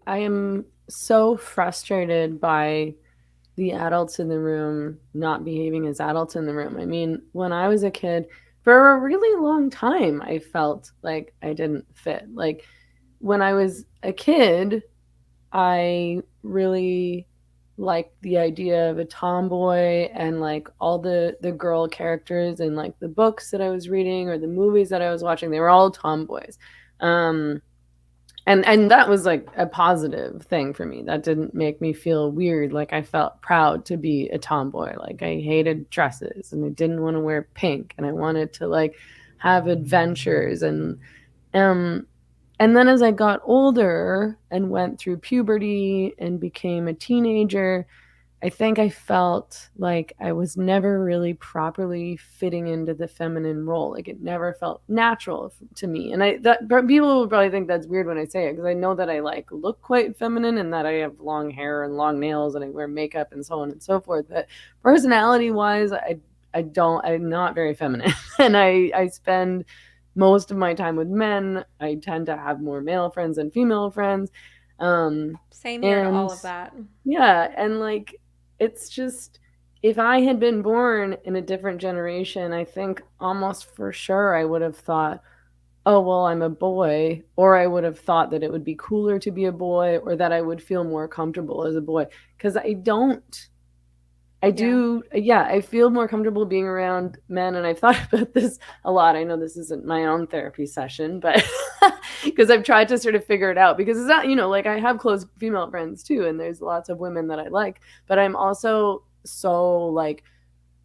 I am so frustrated by the adults in the room not behaving as adults in the room. I mean, when I was a kid, for a really long time, I felt like I didn't fit. Like when I was a kid, I really liked the idea of a tomboy and like all the girl characters in like the books that I was reading or the movies that I was watching, they were all tomboys. Um and that was like a positive thing for me. That didn't make me feel weird. Like I felt proud to be a tomboy. Like I hated dresses and I didn't want to wear pink and I wanted to like have adventures um and then as I got older and went through puberty and became a teenager, I think I felt like I was never really properly fitting into the feminine role. Like it never felt natural to me. And I that people will probably think that's weird when I say it because I know that I like look quite feminine and that I have long hair and long nails and I wear makeup and so on and so forth. But personality wise, I'm not very feminine. And I spend most of my time with men. I tend to have more male friends than female friends. Um Same here to all and of that. yeah, and like it's just if I had been born in a different generation, I think almost for sure I would have thought, oh, well, I'm a boy, or I would have thought that it would be cooler to be a boy, or that I would feel more comfortable as a boy. Because I don't. I Yeah. do, yeah, I feel more comfortable being around men. And I've thought about this a lot. I know this isn't my own therapy session, but because I've tried to sort of figure it out. Because it's not, like I have close female friends too, and there's lots of women that I like, but I'm also so like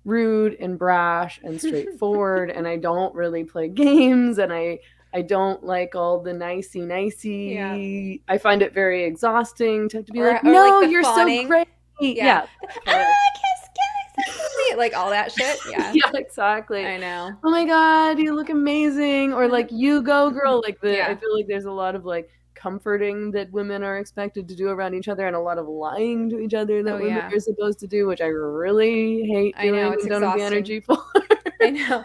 rude and brash and straightforward, and I don't really play games, and I don't like all the nicey Yeah. nicey. I find it very exhausting to have to be like, Or like no, the you're so fawning. great. Yeah. Yeah, that kind of Kiss, like all that shit. Yeah. yeah, exactly. I know. Oh my god, you look amazing, or like you go girl. Like I Yeah. feel like there's a lot of like comforting that women are expected to do around each other and a lot of lying to each other that Oh women yeah. are supposed to do, which I really hate I know. doing It's and don't have the exhausting. energy for. I know.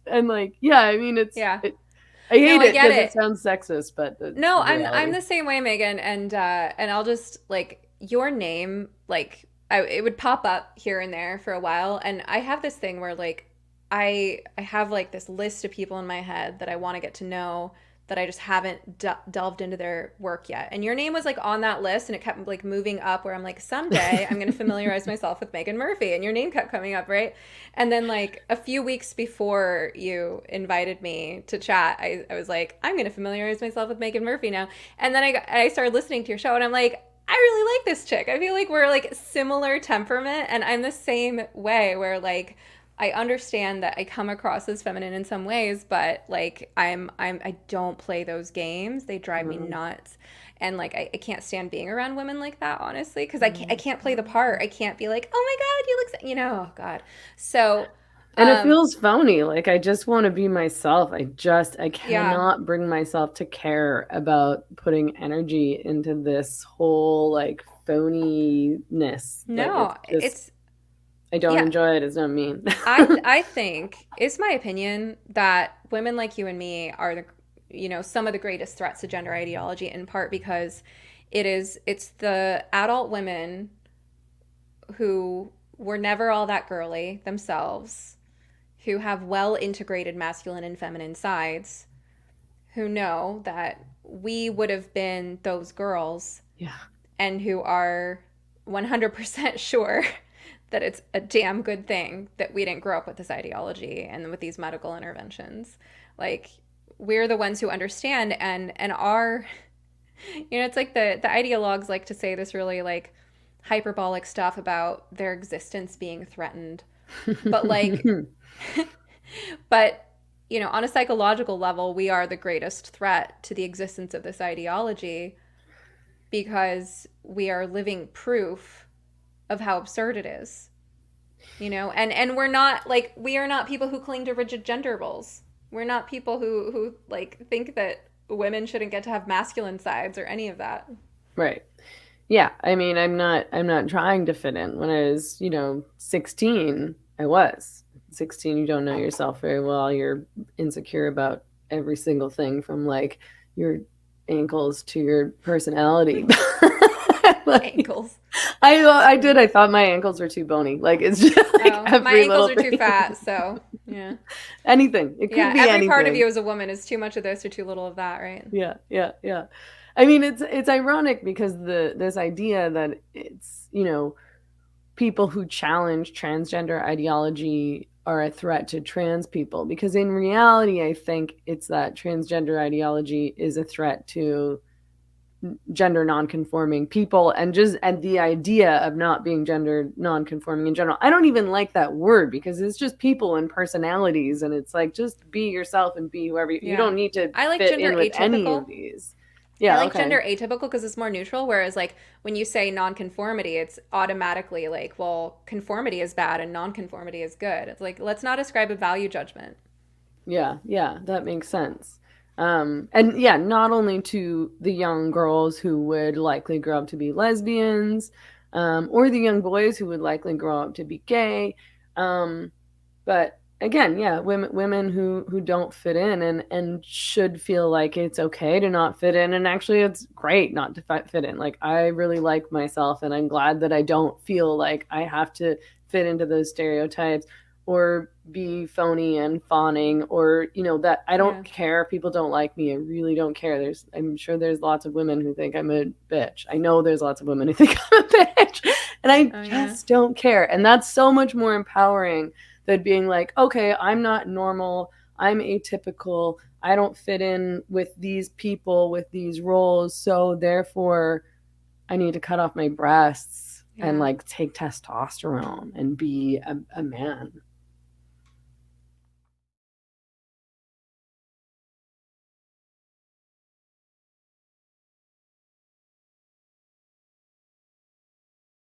And like, yeah, I mean Yeah. I No, hate I it get because it it. sounds sexist, but it's No, the I'm reality. the same way, Megan, and I'll just like your name, like it would pop up here and there for a while, and I have this thing where like I have like this list of people in my head that I want to get to know that I just haven't delved into their work yet. And your name was like on that list, and it kept like moving up where I'm like, someday I'm going to familiarize myself with Megan Murphy, and your name kept coming up, right? And then like a few weeks before you invited me to chat, I was like, I'm going to familiarize myself with Megan Murphy now. And then I started listening to your show, and I'm like, I really like this chick. I feel like we're like similar temperament, and I'm the same way where like I understand that I come across as feminine in some ways, but like I don't play those games. They drive me Mhm. nuts. And like I can't stand being around women like that, honestly, because I Mhm. can't play the part. I can't be like, oh my god, you look, oh god. So, And it um, feels phony. Like I just want to be myself. I yeah, cannot bring myself to care about putting energy into this whole like phoniness. Like it's no, just it's I don't yeah. enjoy it. It's not mean. I think it's my opinion that women like you and me are the some of the greatest threats to gender ideology in part because it's the adult women who were never all that girly themselves, who have well integrated masculine and feminine sides, who know that we would have been those girls Yeah. and who are 100% sure that it's a damn good thing that we didn't grow up with this ideology and with these medical interventions. Like we're the ones who understand and are it's like the ideologues like to say this really like hyperbolic stuff about their existence being threatened. But like but on a psychological level, we are the greatest threat to the existence of this ideology because we are living proof of how absurd it is. And we're not like we are not people who cling to rigid gender roles. We're not people who like think that women shouldn't get to have masculine sides or any of that. Right. Yeah, I mean, I'm not trying to fit in. When I was, 16, I was. 16, you don't know yourself very well. You're insecure about every single thing from like your ankles to your personality. Like, Ankles. I did. I thought my ankles were too bony. Like it's just like Oh, my every ankles little are too thing. fat, so yeah. Anything. It could Yeah, be every part of anything. you as a woman is too much of this or too little of that, right? Yeah, yeah, yeah. I mean, it's ironic because this idea that it's, people who challenge transgender ideology are a threat to trans people, because in reality I think it's that transgender ideology is a threat to gender nonconforming people, and the idea of not being gender nonconforming in general. I don't even like that word because it's just people and personalities, and it's like, just be yourself and be whoever you Yeah. don't need to I like fit gender in with any of atypical. these. I Yeah, like okay. gender atypical because it's more neutral, whereas like when you say nonconformity, it's automatically like, well, conformity is bad and nonconformity is good. It's like, let's not ascribe a value judgment. Yeah, yeah, that makes sense. And yeah, not only to the young girls who would likely grow up to be lesbians, or the young boys who would likely grow up to be gay, um, but again, yeah, women who don't fit in, and should feel like it's okay to not fit in, and actually it's great not to fit in. Like, I really like myself, and I'm glad that I don't feel like I have to fit into those stereotypes or be phony and fawning, or that I don't Yeah. care if people don't like me. I really don't care. I'm sure there's lots of women who think I'm a bitch. I know there's lots of women who think I'm a bitch, and I Oh, yeah. just don't care. And that's so much more empowering than being like, okay, I'm not normal, I'm atypical, I don't fit in with these people, with these roles, so therefore I need to cut off my breasts and Yeah. like take testosterone and be a man.